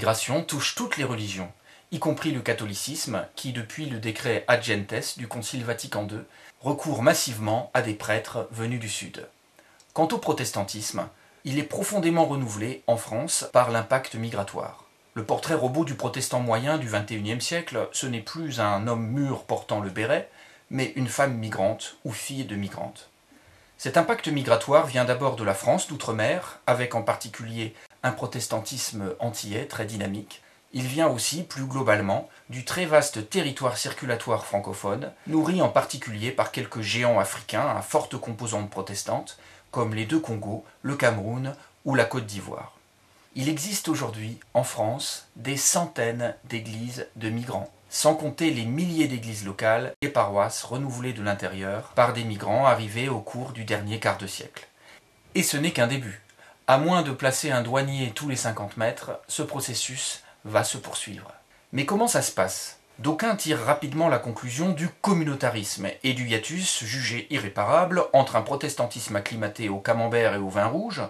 migration touche toutes les religions, y compris le catholicisme qui, depuis le décret Ad Gentes du Concile Vatican II, recourt massivement à des prêtres venus du Sud. Quant au protestantisme, il est profondément renouvelé en France par l'impact migratoire. Le portrait robot du protestant moyen du XXIe siècle, ce n'est plus un homme mûr portant le béret, mais une femme migrante ou fille de migrante. Cet impact migratoire vient d'abord de la France d'outre-mer, avec en particulier un protestantisme antillais très dynamique. Il vient aussi, plus globalement, du très vaste territoire circulatoire francophone, nourri en particulier par quelques géants africains à forte composante protestante, comme les deux Congos, le Cameroun ou la Côte d'Ivoire. Il existe aujourd'hui, en France, des centaines d'églises de migrants, sans compter les milliers d'églises locales et paroisses renouvelées de l'intérieur par des migrants arrivés au cours du dernier quart de siècle. Et ce n'est qu'un début. À moins de placer un douanier tous les 50 mètres, ce processus va se poursuivre. Mais comment ça se passe ? D'aucuns tirent rapidement la conclusion du communautarisme et du hiatus jugé irréparable entre un protestantisme acclimaté au camembert et au vin rouge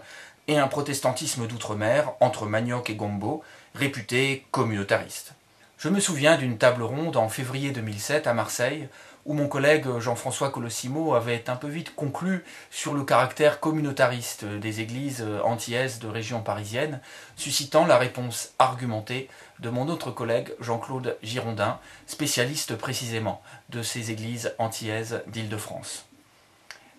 et un protestantisme d'outre-mer entre manioc et gombo, réputé communautariste. Je me souviens d'une table ronde en février 2007 à Marseille, où mon collègue Jean-François Colossimo avait un peu vite conclu sur le caractère communautariste des églises antillaises de région parisienne, suscitant la réponse argumentée de mon autre collègue Jean-Claude Girondin, spécialiste précisément de ces églises antillaises d'Île-de-France.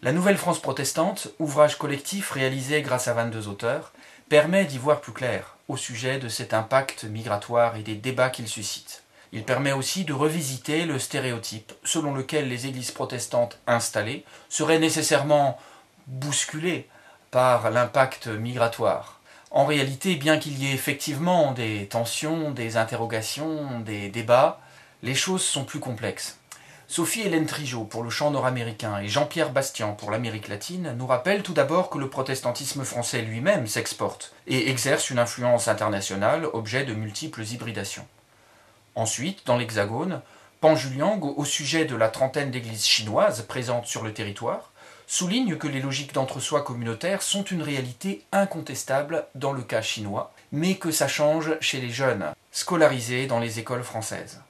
La Nouvelle France protestante, ouvrage collectif réalisé grâce à 22 auteurs, permet d'y voir plus clair au sujet de cet impact migratoire et des débats qu'il suscite. Il permet aussi de revisiter le stéréotype selon lequel les églises protestantes installées seraient nécessairement bousculées par l'impact migratoire. En réalité, bien qu'il y ait effectivement des tensions, des interrogations, des débats, les choses sont plus complexes. Sophie-Hélène Trigeau pour le chant nord-américain et Jean-Pierre Bastian pour l'Amérique latine nous rappellent tout d'abord que le protestantisme français lui-même s'exporte et exerce une influence internationale, objet de multiples hybridations. Ensuite, dans l'Hexagone, Pan Juliang, au sujet de la trentaine d'églises chinoises présentes sur le territoire, souligne que les logiques d'entre-soi communautaires sont une réalité incontestable dans le cas chinois, mais que ça change chez les jeunes, scolarisés dans les écoles françaises.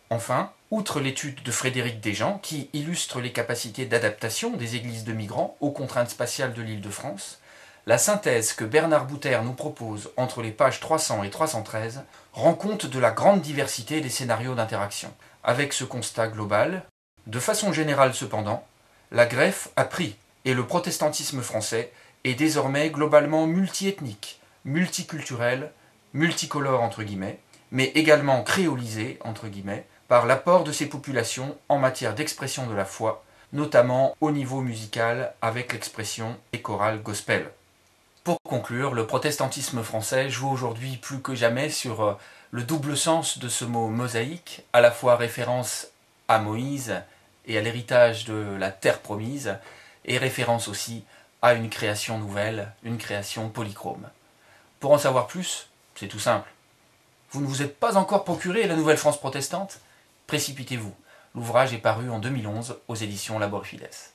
Enfin, outre l'étude de Frédéric Desjean, qui illustre les capacités d'adaptation des églises de migrants aux contraintes spatiales de l'Île-de-France, la synthèse que Bernard Bouter nous propose entre les pages 300 et 313 rend compte de la grande diversité des scénarios d'interaction. Avec ce constat global, de façon générale cependant, la greffe a pris et le protestantisme français est désormais globalement multiethnique, multiculturel, multicolore entre guillemets, mais également créolisé entre guillemets, par l'apport de ces populations en matière d'expression de la foi, notamment au niveau musical avec l'expression des chorales gospel. Pour conclure, le protestantisme français joue aujourd'hui plus que jamais sur le double sens de ce mot mosaïque, à la fois référence à Moïse et à l'héritage de la terre promise, et référence aussi à une création nouvelle, une création polychrome. Pour en savoir plus, c'est tout simple. Vous ne vous êtes pas encore procuré la Nouvelle France protestante ? Précipitez-vous. L'ouvrage est paru en 2011 aux éditions Labor Fides.